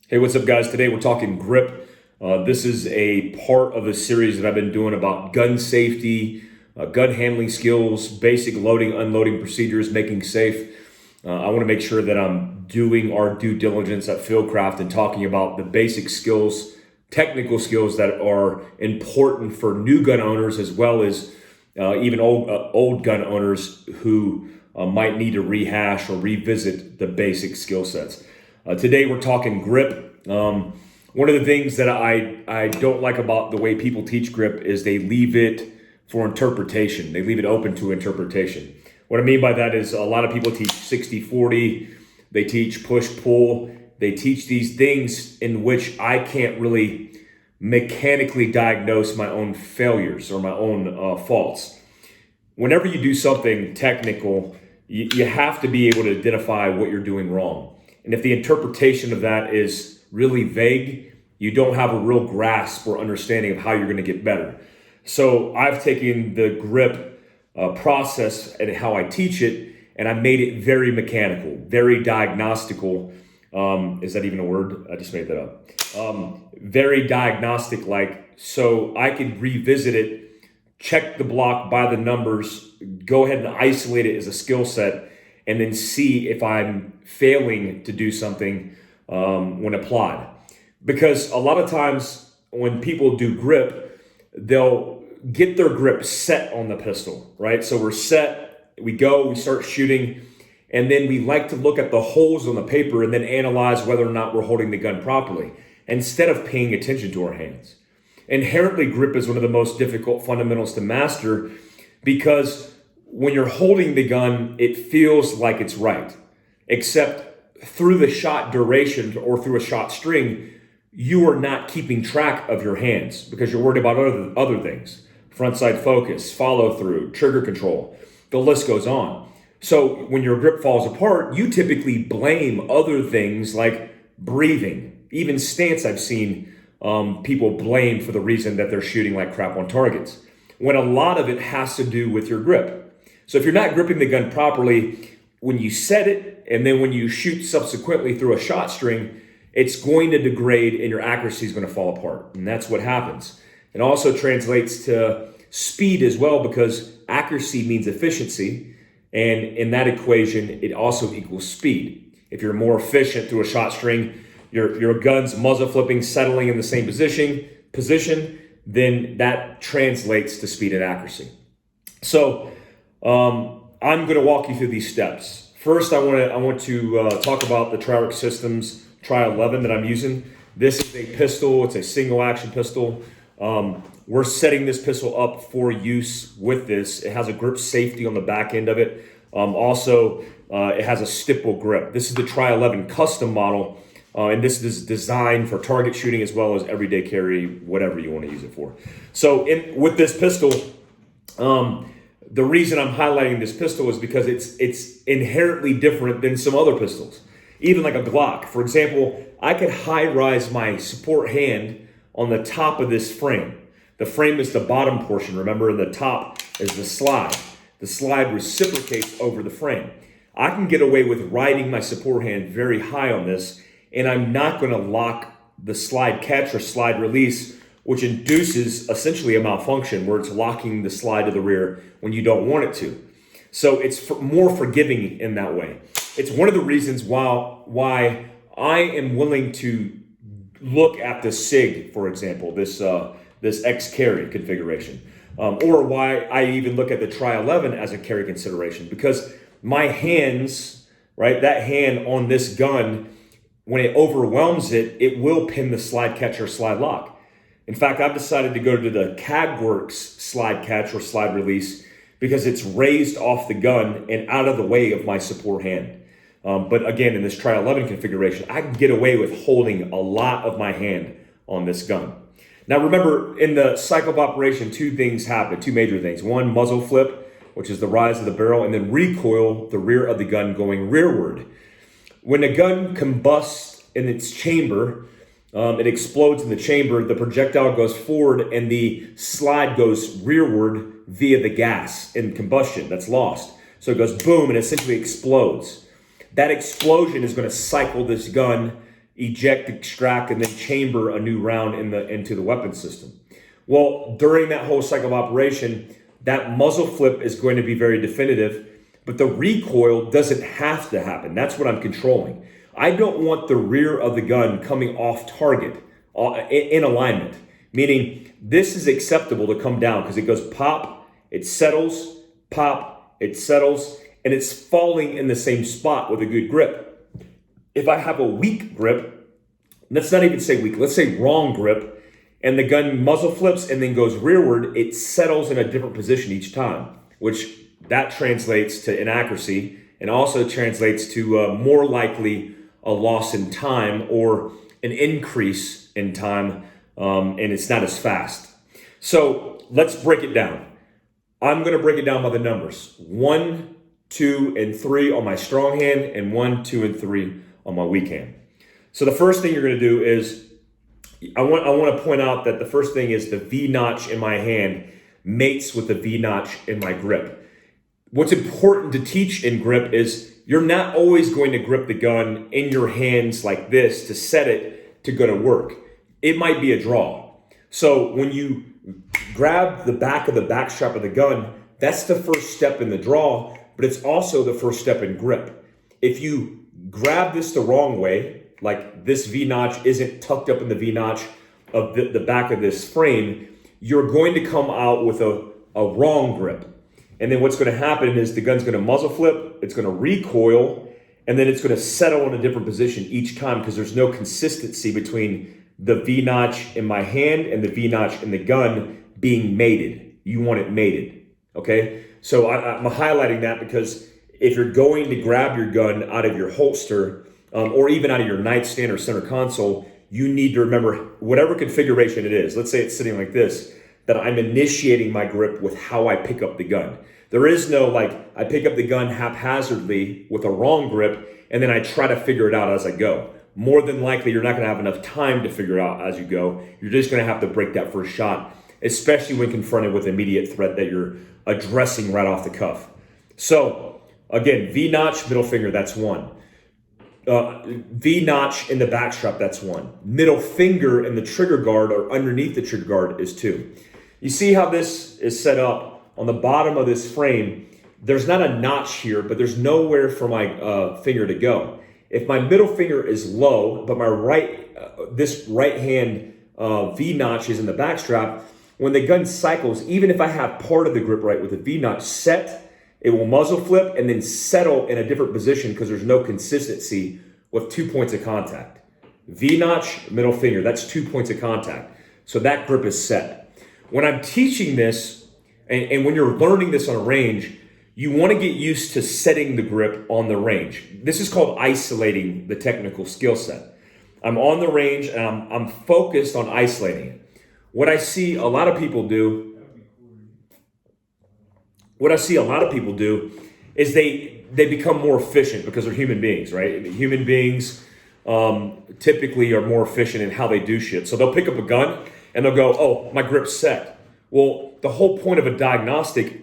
Hey, what's up, guys? Today we're talking grip. This is a part of the series that I've been doing about gun safety, gun handling skills, basic loading, unloading procedures, making safe. I want to make sure that I'm doing our due diligence at Fieldcraft and talking about the basic skills, technical skills that are important for new gun owners as well as even old gun owners who might need to rehash or revisit the basic skill sets. Today we're talking grip. One of the things that I don't like about the way people teach grip is they leave it for interpretation. They leave it open to interpretation. What I mean by that is a lot of people teach 60-40. They teach push-pull. They teach these things in which I can't really mechanically diagnose my own failures or my own faults. Whenever you do something technical, you have to be able to identify what you're doing wrong. And if the interpretation of that is really vague, you don't have a real grasp or understanding of how you're going to get better. So I've taken the grip process and how I teach it, and I made it very mechanical, very diagnostical. Is that even a word? I just made that up. Very diagnostic-like, so I could revisit it, check the block by the numbers, go ahead and isolate it as a skill set, and then see if I'm failing to do something when applied. Because a lot of times when people do grip, they'll get their grip set on the pistol, right? So we're set, we go, we start shooting, and then we like to look at the holes on the paper and then analyze whether or not we're holding the gun properly, instead of paying attention to our hands. Inherently, grip is one of the most difficult fundamentals to master because when you're holding the gun, it feels like it's right. Except through the shot duration or through a shot string, you are not keeping track of your hands because you're worried about other things. Front sight focus, follow through, trigger control, the list goes on. So when your grip falls apart, you typically blame other things like breathing. Even stance I've seen people blame for the reason that they're shooting like crap on targets, when a lot of it has to do with your grip. So if you're not gripping the gun properly, when you set it, and then when you shoot subsequently through a shot string, it's going to degrade and your accuracy is going to fall apart. And that's what happens. It also translates to speed as well, because accuracy means efficiency. And in that equation, it also equals speed. If you're more efficient through a shot string, your gun's muzzle flipping, settling in the same position, then that translates to speed and accuracy. So I'm going to walk you through these steps. First, I want to talk about the Triarc Systems Tri-11 that I'm using. This is a pistol. It's a single action pistol. We're setting this pistol up for use with this. It has a grip safety on the back end of it. It has a stipple grip. This is the Tri-11 custom model, and this is designed for target shooting as well as everyday carry, whatever you want to use it for. So with this pistol, the reason I'm highlighting this pistol is because it's inherently different than some other pistols. Even like a Glock. For example, I could high rise my support hand on the top of this frame. The frame is the bottom portion. Remember, in the top is the slide. The slide reciprocates over the frame. I can get away with riding my support hand very high on this, and I'm not going to lock the slide catch or slide release, which induces essentially a malfunction where it's locking the slide to the rear when you don't want it to. So it's more forgiving in that way. It's one of the reasons why I am willing to look at the SIG, for example, this X carry configuration, or why I even look at the Tri-11 as a carry consideration, because my hands, right, that hand on this gun, when it overwhelms it, it will pin the slide catch or slide lock. In fact, I've decided to go to the CAGWorks slide catch or slide release because it's raised off the gun and out of the way of my support hand. But again, in this Tri-11 configuration, I can get away with holding a lot of my hand on this gun. Now remember, in the cycle of operation, two major things. One, muzzle flip, which is the rise of the barrel, and then recoil, the rear of the gun going rearward. When a gun combusts in its chamber, it explodes in the chamber, the projectile goes forward and the slide goes rearward via the gas in combustion that's lost. So it goes boom and essentially explodes. That explosion is going to cycle this gun eject, extract, and then chamber a new round into the weapon system. Well, during that whole cycle of operation, that muzzle flip is going to be very definitive, but the recoil doesn't have to happen. That's what I'm controlling. I don't want the rear of the gun coming off target in alignment, meaning this is acceptable to come down because it goes pop, it settles, pop, it settles, and it's falling in the same spot with a good grip. If I have a weak grip, let's not even say weak, let's say wrong grip, and the gun muzzle flips and then goes rearward, it settles in a different position each time, which that translates to inaccuracy and also translates to more likely a loss in time or an increase in time, and it's not as fast. So let's break it down. I'm going to break it down by the numbers. 1, 2, and 3 on my strong hand, and 1, 2, and 3 on my weak hand. So the first thing you're going to do is I want to point out that the first thing is the V notch in my hand mates with the V notch in my grip. What's important to teach in grip is you're not always going to grip the gun in your hands like this to set it to go to work. It might be a draw. So when you grab the back of the back strap of the gun, that's the first step in the draw, but it's also the first step in grip. If you grab this the wrong way, like this V-notch isn't tucked up in the V-notch of the back of this frame, you're going to come out with a wrong grip. And then what's going to happen is the gun's going to muzzle flip, it's going to recoil, and then it's going to settle in a different position each time because there's no consistency between the V-notch in my hand and the V-notch in the gun being mated. You want it mated, okay? So I'm highlighting that because if you're going to grab your gun out of your holster or even out of your nightstand or center console, you need to remember whatever configuration it is. Let's say it's sitting like this, that I'm initiating my grip with how I pick up the gun. There is no like, I pick up the gun haphazardly with a wrong grip and then I try to figure it out as I go. More than likely, you're not going to have enough time to figure it out as you go. You're just going to have to break that first shot, especially when confronted with immediate threat that you're addressing right off the cuff. So again, V-notch, middle finger, that's 1. V-notch in the back strap, that's 1. Middle finger in the trigger guard or underneath the trigger guard is 2. You see how this is set up on the bottom of this frame? There's not a notch here, but there's nowhere for my finger to go. If my middle finger is low, but my this right hand V-notch is in the back strap, when the gun cycles, even if I have part of the grip right with the V-notch set, it will muzzle flip and then settle in a different position because there's no consistency with 2 points of contact. V-notch, middle finger, that's 2 points of contact. So that grip is set. When I'm teaching this, and when you're learning this on a range, you want to get used to setting the grip on the range. This is called isolating the technical skill set. I'm on the range and I'm focused on isolating it. What I see a lot of people do is they become more efficient because they're human beings, right? Human beings typically are more efficient in how they do shit. So they'll pick up a gun and they'll go, oh, my grip's set. Well, the whole point of a diagnostic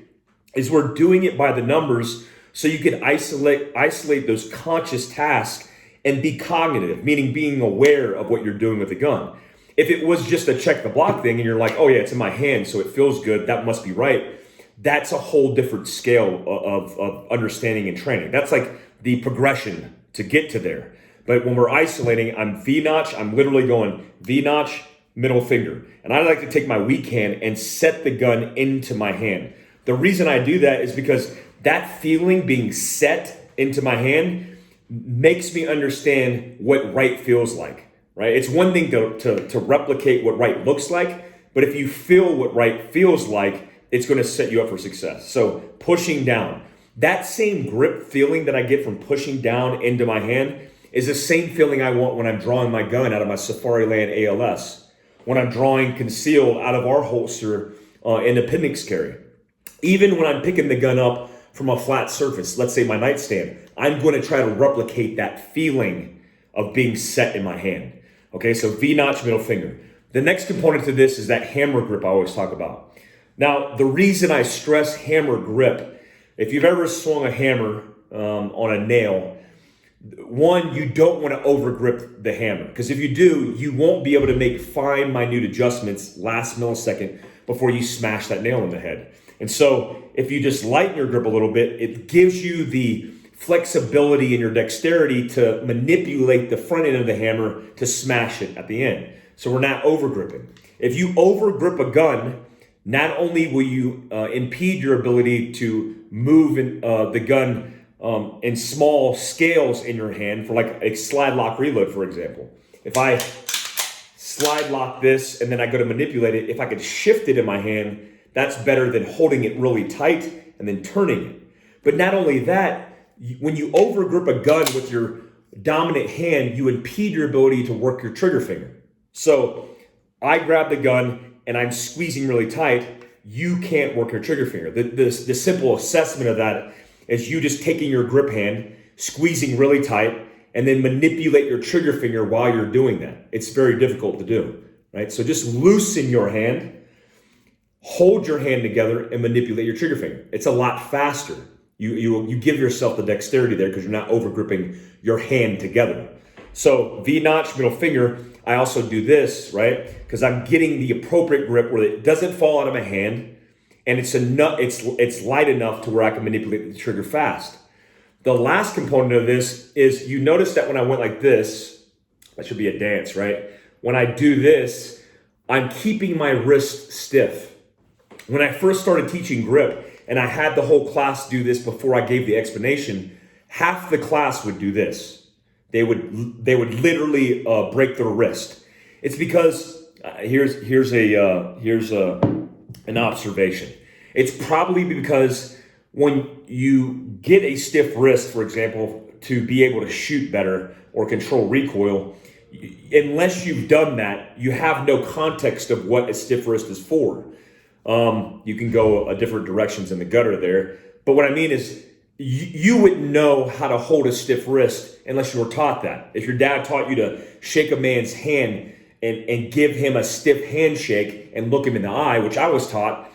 is we're doing it by the numbers so you can isolate those conscious tasks and be cognitive, meaning being aware of what you're doing with the gun. If it was just a check the block thing and you're like, oh yeah, it's in my hand, so it feels good, that must be right. That's a whole different scale of understanding and training. That's like the progression to get to there. But when we're isolating, I'm V-notch, I'm literally going V-notch, middle finger. And I like to take my weak hand and set the gun into my hand. The reason I do that is because that feeling being set into my hand makes me understand what right feels like, right? It's one thing to replicate what right looks like, but if you feel what right feels like, it's going to set you up for success. So pushing down, that same grip feeling that I get from pushing down into my hand is the same feeling I want when I'm drawing my gun out of my Safariland ALS, when I'm drawing concealed out of our holster in appendix carry. Even when I'm picking the gun up from a flat surface, let's say my nightstand, I'm going to try to replicate that feeling of being set in my hand. Okay, so V-notch, middle finger. The next component to this is that hammer grip I always talk about. Now, the reason I stress hammer grip, if you've ever swung a hammer on a nail, One, you don't want to overgrip the hammer, because if you do, you won't be able to make fine, minute adjustments last millisecond before you smash that nail in the head. And so if you just lighten your grip a little bit, it gives you the flexibility and your dexterity to manipulate the front end of the hammer to smash it at the end. So we're not overgripping. If you overgrip a gun, not only will you impede your ability to move the gun in small scales in your hand, for like a slide lock reload, for example. If I slide lock this and then I go to manipulate it, if I could shift it in my hand, that's better than holding it really tight and then turning it. But not only that, when you overgrip a gun with your dominant hand, you impede your ability to work your trigger finger. So I grab the gun and I'm squeezing really tight, you can't work your trigger finger. The simple assessment of that is you just taking your grip hand, squeezing really tight, and then manipulate your trigger finger while you're doing that. It's very difficult to do, right? So just loosen your hand, hold your hand together, and manipulate your trigger finger. It's a lot faster. You give yourself the dexterity there because you're not overgripping your hand together. So V-notch, middle finger, I also do this, right? Because I'm getting the appropriate grip where it doesn't fall out of my hand, and it's light enough to where I can manipulate the trigger fast. The last component of this is, you notice that when I went like this, that should be a dance, right? When I do this, I'm keeping my wrist stiff. When I first started teaching grip, and I had the whole class do this before I gave the explanation, half the class would do this. They would literally break their wrist. It's because here's an observation. It's probably because when you get a stiff wrist, for example, to be able to shoot better or control recoil, unless you've done that, you have no context of what a stiff wrist is for. You can go different directions in the gutter there. But what I mean is, you wouldn't know how to hold a stiff wrist unless you were taught that. If your dad taught you to shake a man's hand and give him a stiff handshake and look him in the eye, which I was taught,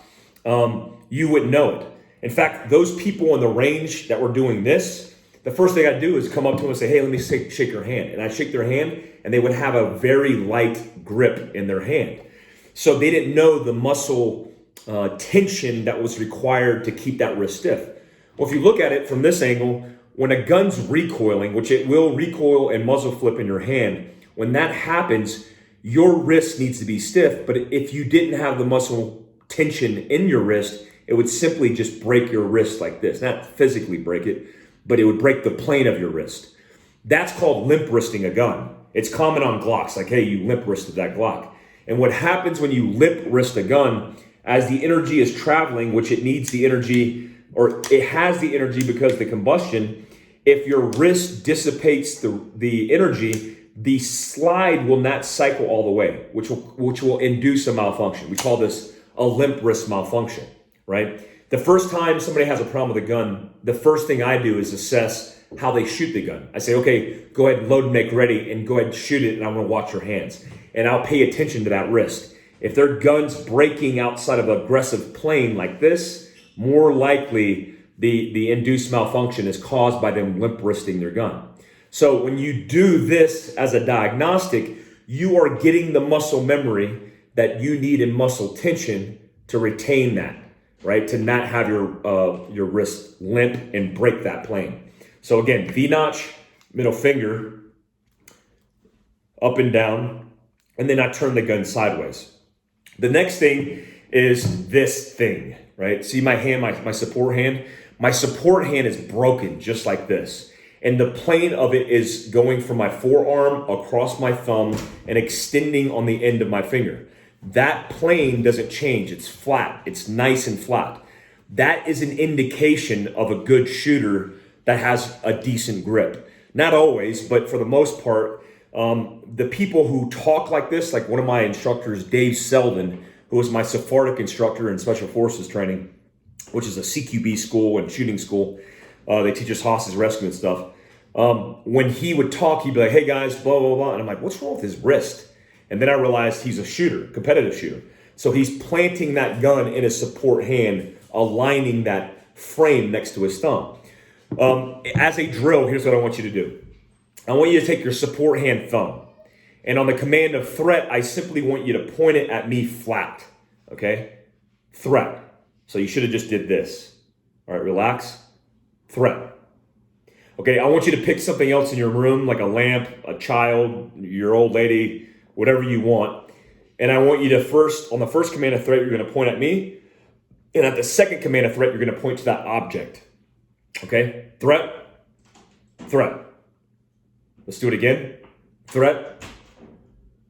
you wouldn't know it. In fact, those people on the range that were doing this, the first thing I'd do is come up to them and say, hey, let me shake your hand. And I'd shake their hand, and they would have a very light grip in their hand. So they didn't know the muscle tension that was required to keep that wrist stiff. Well, if you look at it from this angle, when a gun's recoiling, which it will recoil and muzzle flip in your hand, when that happens, your wrist needs to be stiff. But if you didn't have the muscle tension in your wrist, it would simply just break your wrist like this. Not physically break it, but it would break the plane of your wrist. That's called limp wristing a gun. It's common on Glocks, like, hey, you limp wristed that Glock. And what happens when you limp wrist a gun, as the energy is traveling, which it needs the energy, or it has the energy because of the combustion, if your wrist dissipates the energy, the slide will not cycle all the way, which will induce a malfunction. We call this a limp wrist malfunction, right? The first time somebody has a problem with a gun, the first thing I do is assess how they shoot the gun. I say, okay, go ahead and load and make ready, and go ahead and shoot it, and I'm gonna watch your hands. And I'll pay attention to that wrist. If their gun's breaking outside of an aggressive plane like this, more likely the induced malfunction is caused by them limp wristing their gun. So when you do this as a diagnostic, you are getting the muscle memory that you need in muscle tension to retain that, right? To not have your wrist limp and break that plane. So again, V-notch, middle finger, up and down, and then I turn the gun sideways. The next thing is this thing, right? See my hand, my support hand? My support hand is broken just like this. And the plane of it is going from my forearm across my thumb and extending on the end of my finger. That plane doesn't change. It's flat. It's nice and flat. That is an indication of a good shooter that has a decent grip. Not always, but for the most part, the people who talk like this, like one of my instructors, Dave Selden, who was my Sephardic instructor in Special Forces training, which is a CQB school and shooting school. They teach us hostage rescue and stuff. When he would talk, he'd be like, hey guys, blah, blah, blah. And I'm like, what's wrong with his wrist? And then I realized he's a shooter, competitive shooter. So he's planting that gun in his support hand, aligning that frame next to his thumb. As a drill, here's what I want you to do. I want you to take your support hand thumb. And on the command of threat, I simply want you to point it at me flat, okay? Threat. So you should have just did this. All right, relax. Threat. Okay, I want you to pick something else in your room, like a lamp, a child, your old lady, whatever you want. And I want you to first, on the first command of threat, you're going to point at me. And at the second command of threat, you're going to point to that object. Okay? Threat. Threat. Let's do it again. Threat.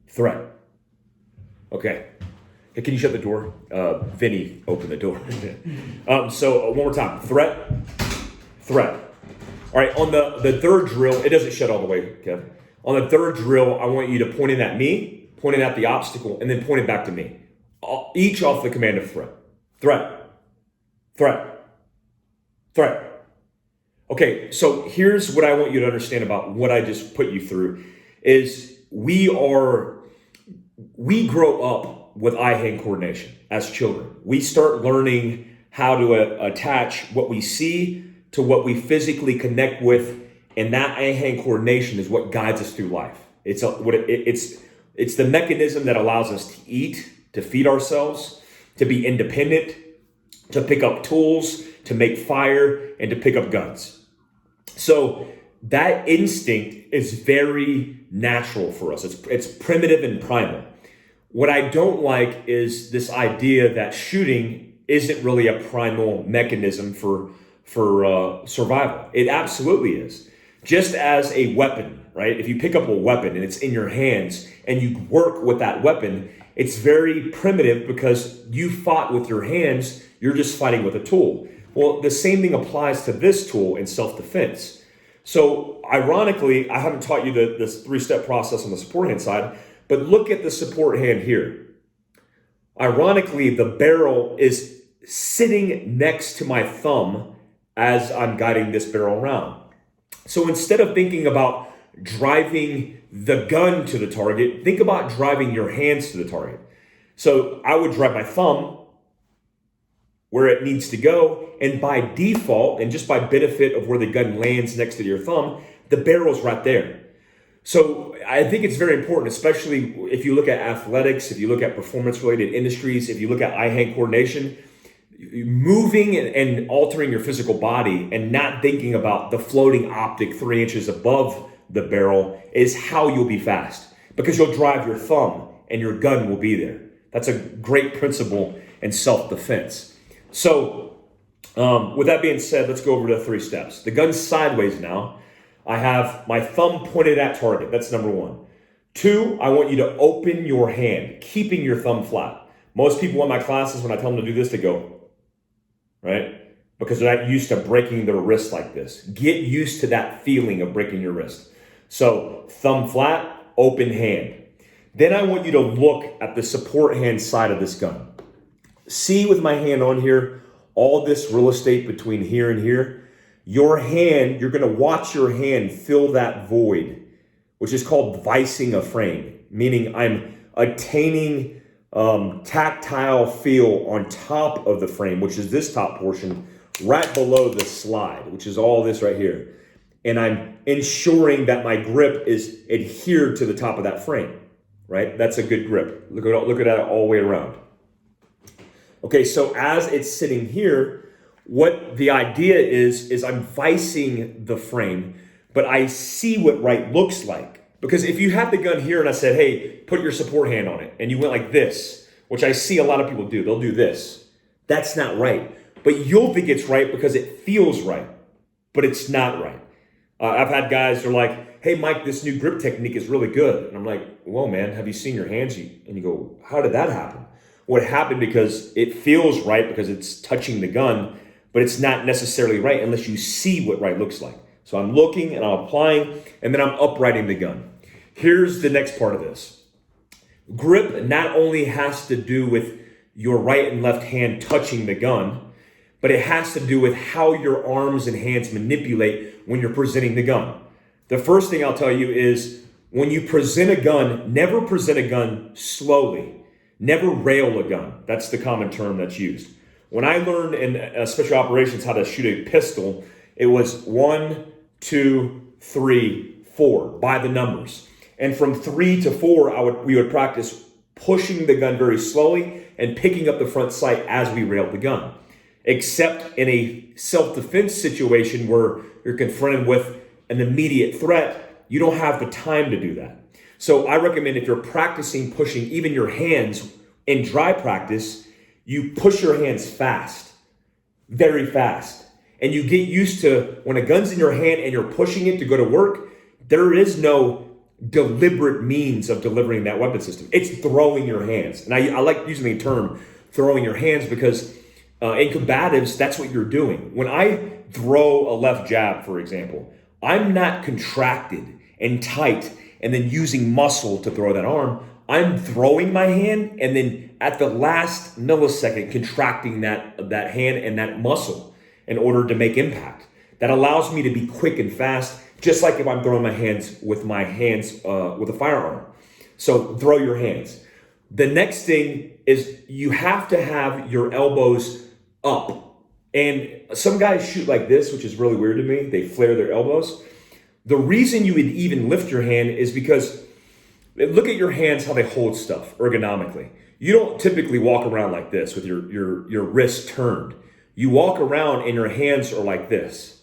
Threat. Okay. Hey, can you shut the door? Vinny, open the door. So one more time. Threat. Threat. All right, on the third drill, it doesn't shut all the way, Kevin. On the third drill, I want you to point it at me, point it at the obstacle, and then point it back to me. Each off the command of threat. Threat. Threat. Threat. Okay, so here's what I want you to understand about what I just put you through is we grow up with eye-hand coordination as children. We start learning how to attach what we see to what we physically connect with, and that eye-hand coordination is what guides us through life. It's the mechanism that allows us to eat, to feed ourselves, to be independent, to pick up tools, to make fire, and to pick up guns. So that instinct is very natural for us. It's primitive and primal. What I don't like is this idea that shooting isn't really a primal mechanism for survival. It absolutely is. Just as a weapon, right? If you pick up a weapon and it's in your hands and you work with that weapon, it's very primitive because you fought with your hands. You're just fighting with a tool. Well, the same thing applies to this tool in self-defense. So ironically, I haven't taught you this three-step process on the support hand side, but look at the support hand here. Ironically, the barrel is sitting next to my thumb as I'm guiding this barrel around. So instead of thinking about driving the gun to the target, think about driving your hands to the target. So I would drive my thumb where it needs to go, and by default, and just by benefit of where the gun lands next to your thumb, the barrel's right there. So I think it's very important, especially if you look at athletics, if you look at performance-related industries, if you look at eye-hand coordination, moving and altering your physical body and not thinking about the floating optic 3 inches above the barrel is how you'll be fast, because you'll drive your thumb and your gun will be there. That's a great principle in self-defense. So with that being said, let's go over to the 3 steps. The gun's sideways now. I have my thumb pointed at target. That's number 1. 2, I want you to open your hand, keeping your thumb flat. Most people in my classes, when I tell them to do this, they go, right? Because they're not used to breaking their wrist like this. Get used to that feeling of breaking your wrist. So thumb flat, open hand. Then I want you to look at the support hand side of this gun. See with my hand on here, all this real estate between here and here. Your hand, you're going to watch your hand fill that void, which is called vicing a frame, meaning I'm attaining tactile feel on top of the frame, which is this top portion, right below the slide, which is all this right here. And I'm ensuring that my grip is adhered to the top of that frame, right? That's a good grip. Look at that all the way around. Okay, so as it's sitting here, what the idea is I'm vicing the frame, but I see what right looks like. Because if you had the gun here and I said, hey, put your support hand on it, and you went like this, which I see a lot of people do, they'll do this. That's not right. But you'll think it's right because it feels right, but it's not right. I've had guys who are like, hey, Mike, this new grip technique is really good. And I'm like, whoa, man, have you seen your hands? And you go, how did that happen? Well, it happened because it feels right because it's touching the gun, but it's not necessarily right unless you see what right looks like. So I'm looking and I'm applying, and then I'm uprighting the gun. Here's the next part of this. Grip not only has to do with your right and left hand touching the gun, but it has to do with how your arms and hands manipulate when you're presenting the gun. The first thing I'll tell you is when you present a gun, never present a gun slowly. Never rail a gun. That's the common term that's used. When I learned in special operations how to shoot a pistol, it was 1, 2, 3, 4 by the numbers. And from 3 to 4, we would practice pushing the gun very slowly and picking up the front sight as we railed the gun. Except in a self-defense situation where you're confronted with an immediate threat, you don't have the time to do that. So I recommend if you're practicing pushing even your hands in dry practice, you push your hands fast, very fast. And you get used to when a gun's in your hand and you're pushing it to go to work, there is no deliberate means of delivering that weapon system. It's throwing your hands. And I like using the term throwing your hands because in combatives, that's what you're doing. When I throw a left jab, for example, I'm not contracted and tight and then using muscle to throw that arm. I'm throwing my hand and then at the last millisecond contracting that hand and that muscle in order to make impact. That allows me to be quick and fast, just like if I'm throwing my hands with a firearm. So throw your hands. The next thing is you have to have your elbows up. And some guys shoot like this, which is really weird to me. They flare their elbows. The reason you would even lift your hand is because look at your hands, how they hold stuff ergonomically. You don't typically walk around like this with your wrist turned. You walk around and your hands are like this.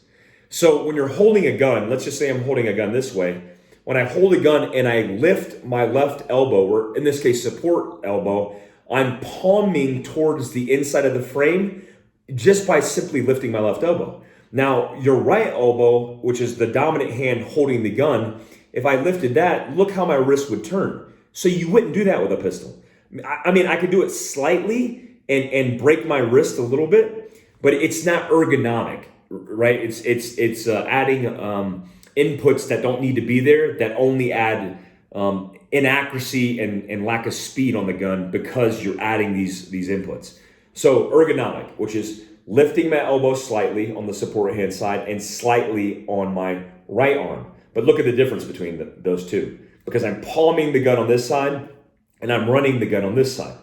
So when you're holding a gun, let's just say I'm holding a gun this way. When I hold a gun and I lift my left elbow, or in this case support elbow, I'm palming towards the inside of the frame just by simply lifting my left elbow. Now, your right elbow, which is the dominant hand holding the gun, if I lifted that, look how my wrist would turn. So you wouldn't do that with a pistol. I mean, I could do it slightly and break my wrist a little bit, but it's not ergonomic, right? It's adding inputs that don't need to be there, that only add inaccuracy and lack of speed on the gun because you're adding these inputs. So ergonomic, which is lifting my elbow slightly on the support hand side and slightly on my right arm. But look at the difference between those two, because I'm palming the gun on this side and I'm running the gun on this side,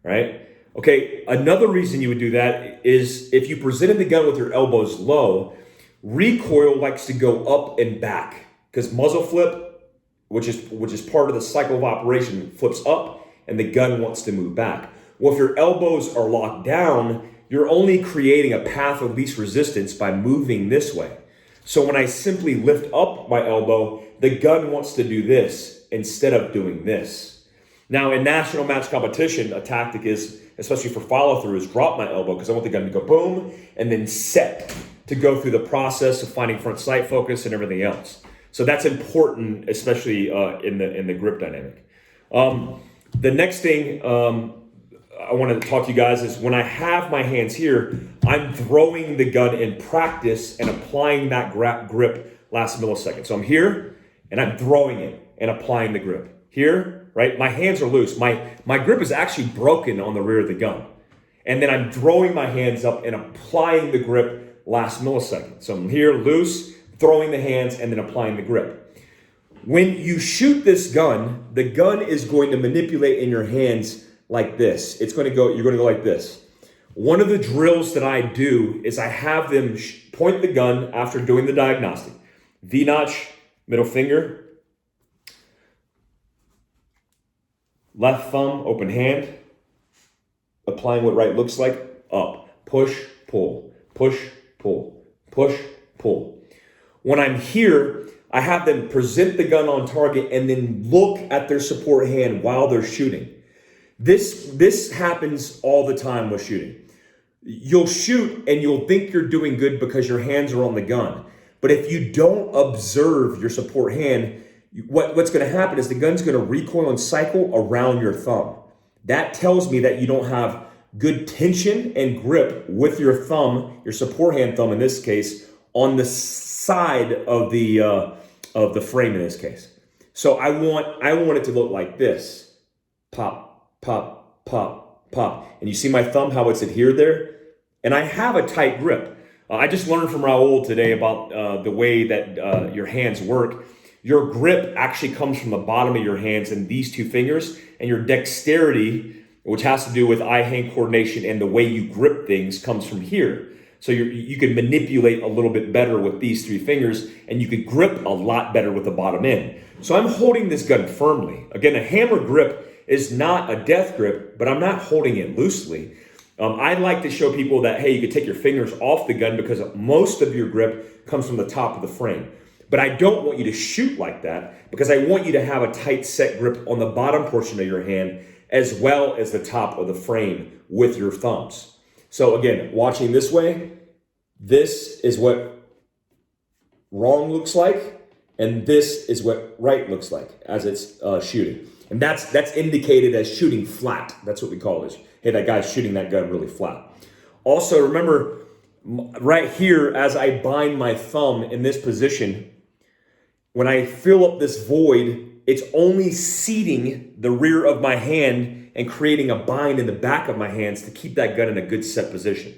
right? Okay, another reason you would do that is if you presented the gun with your elbows low, recoil likes to go up and back because muzzle flip, which is part of the cycle of operation, flips up and the gun wants to move back. Well, if your elbows are locked down, you're only creating a path of least resistance by moving this way. So when I simply lift up my elbow, the gun wants to do this instead of doing this. Now, in national match competition, a tactic is, especially for follow-through, is drop my elbow because I want the gun to go boom and then set to go through the process of finding front sight focus and everything else. So that's important, especially in the grip dynamic. The next thing I want to talk to you guys is when I have my hands here, I'm throwing the gun in practice and applying that grip last millisecond. So I'm here and I'm throwing it and applying the grip. Here, right? My hands are loose. My grip is actually broken on the rear of the gun. And then I'm throwing my hands up and applying the grip last millisecond. So I'm here loose, throwing the hands and then applying the grip. When you shoot this gun, the gun is going to manipulate in your hands like this. You're going to go like this. One of the drills that I do is I have them point the gun after doing the diagnostic. V-notch, middle finger, left thumb, open hand, applying what right looks like, up, push, pull, push, pull, push, pull. When I'm here, I have them present the gun on target and then look at their support hand while they're shooting. This happens all the time with shooting. You'll shoot and you'll think you're doing good because your hands are on the gun. But if you don't observe your support hand, what's going to happen is the gun's going to recoil and cycle around your thumb. That tells me that you don't have good tension and grip with your thumb, your support hand thumb in this case, on the side of the frame in this case. So I want it to look like this. Pop, pop, pop, pop. And you see my thumb, how it's adhered there? And I have a tight grip. I just learned from Raul today about the way that your hands work. Your grip actually comes from the bottom of your hands and these two fingers, and your dexterity, which has to do with eye-hand coordination and the way you grip things, comes from here. So you can manipulate a little bit better with these 3 fingers, and you could grip a lot better with the bottom end. So I'm holding this gun firmly. Again, a hammer grip is not a death grip, but I'm not holding it loosely. I'd like to show people that, hey, you could take your fingers off the gun because most of your grip comes from the top of the frame. But I don't want you to shoot like that because I want you to have a tight set grip on the bottom portion of your hand as well as the top of the frame with your thumbs. So again, watching this way, this is what wrong looks like, and this is what right looks like as it's shooting. And that's indicated as shooting flat. That's what we call it. Hey, that guy's shooting that gun really flat. Also, remember, right here, as I bind my thumb in this position, when I fill up this void, it's only seating the rear of my hand and creating a bind in the back of my hands to keep that gun in a good set position.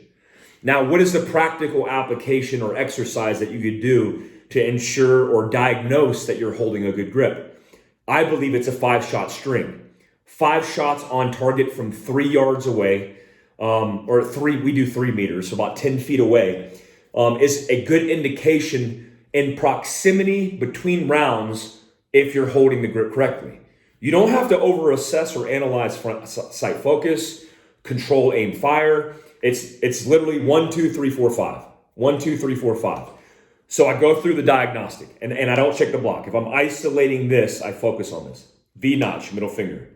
Now, what is the practical application or exercise that you could do to ensure or diagnose that you're holding a good grip? I believe it's a 5-shot string. 5 shots on target from 3 yards away, we do 3 meters, so about 10 feet away, is a good indication in proximity between rounds if you're holding the grip correctly. You don't have to over-assess or analyze front sight focus, control aim fire. It's literally 1, 2, 3, 4, 5. 1, 2, 3, 4, 5. So I go through the diagnostic and I don't check the block. If I'm isolating this, I focus on this. V-notch, middle finger.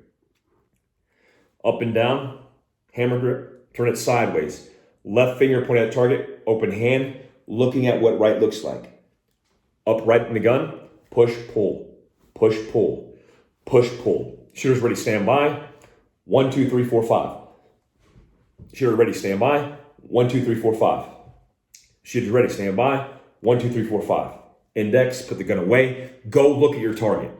Up and down, hammer grip, turn it sideways. Left finger pointing at target, open hand, looking at what right looks like. Upright in the gun, push, pull, push, pull, push, pull. Shooter's ready, stand by. 1, 2, 3, 4, 5. Shooter ready, stand by. 1, 2, 3, 4, 5. Shooter's ready, stand by. 1, 2, 3, 4, 5. Index, put the gun away. Go look at your target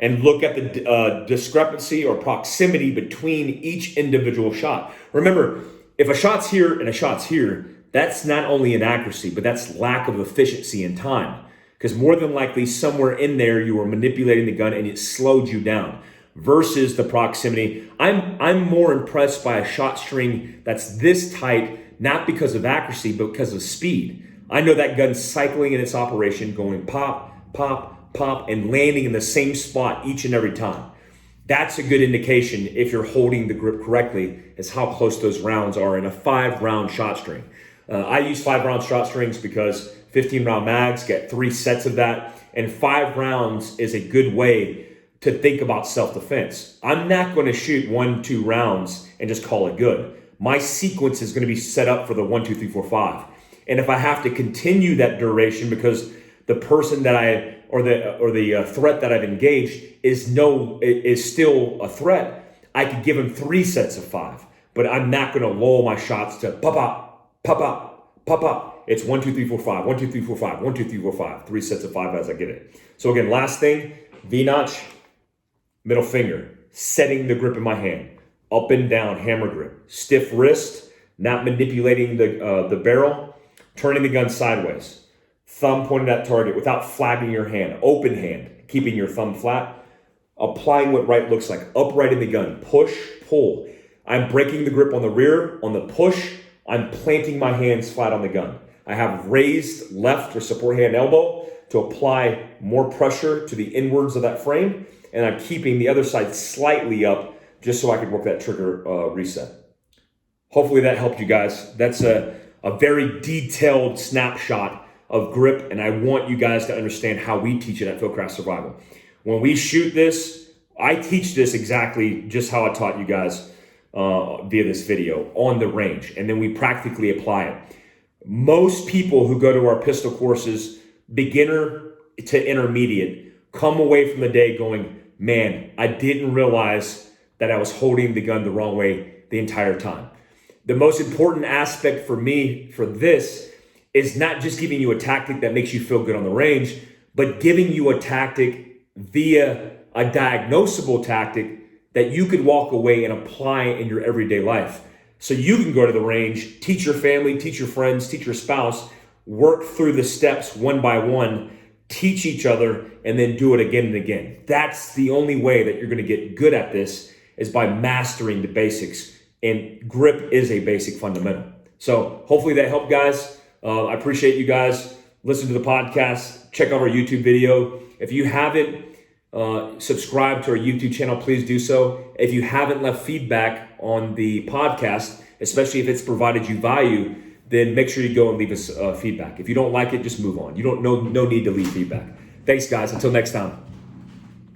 and look at the discrepancy or proximity between each individual shot. Remember, if a shot's here and a shot's here, that's not only inaccuracy, but that's lack of efficiency in time. Because more than likely, somewhere in there, you were manipulating the gun and it slowed you down. Versus the proximity. I'm more impressed by a shot string that's this tight, not because of accuracy, but because of speed. I know that gun's cycling in its operation, going pop, pop, pop, and landing in the same spot each and every time. That's a good indication, if you're holding the grip correctly, is how close those rounds are in a 5-round shot string. I use 5-round shot strings because 15-round mags get 3 sets of that, and 5 rounds is a good way to think about self-defense. I'm not going to shoot 1, 2 rounds and just call it good. My sequence is going to be set up for the 1, 2, 3, 4, 5. And if I have to continue that duration because the person that the threat that I've engaged is still a threat, I could give him 3 sets of 5. But I'm not going to lull my shots to pop up, pop up, pop up. It's 1, 2, 3, 4, 5. 1, 2, 3, 4, 5. 1, 2, 3, 4, 5. 3 sets of 5 as I get it. So again, last thing, V-notch, middle finger, setting the grip in my hand, up and down, hammer grip, stiff wrist, not manipulating the barrel, turning the gun sideways, thumb pointed at target without flagging your hand, open hand, keeping your thumb flat, applying what right looks like, upright in the gun, push, pull. I'm breaking the grip on the rear, on the push, I'm planting my hands flat on the gun. I have raised left or support hand elbow to apply more pressure to the inwards of that frame, and I'm keeping the other side slightly up just so I can work that trigger reset. Hopefully that helped you guys. That's a very detailed snapshot of grip, and I want you guys to understand how we teach it at Fieldcraft Survival. When we shoot this, I teach this exactly just how I taught you guys via this video on the range, and then we practically apply it. Most people who go to our pistol courses, beginner to intermediate, come away from the day going, man, I didn't realize that I was holding the gun the wrong way the entire time. The most important aspect for me for this is not just giving you a tactic that makes you feel good on the range, but giving you a tactic via a diagnosable tactic that you could walk away and apply in your everyday life. So you can go to the range, teach your family, teach your friends, teach your spouse, work through the steps one by one, teach each other, and then do it again and again. That's the only way that you're going to get good at this, is by mastering the basics. And grip is a basic fundamental. So hopefully that helped, guys. I appreciate you guys. Listen to the podcast. Check out our YouTube video. If you haven't subscribed to our YouTube channel, please do so. If you haven't left feedback on the podcast, especially if it's provided you value, then make sure you go and leave us feedback. If you don't like it, just move on. You don't no need to leave feedback. Thanks, guys. Until next time.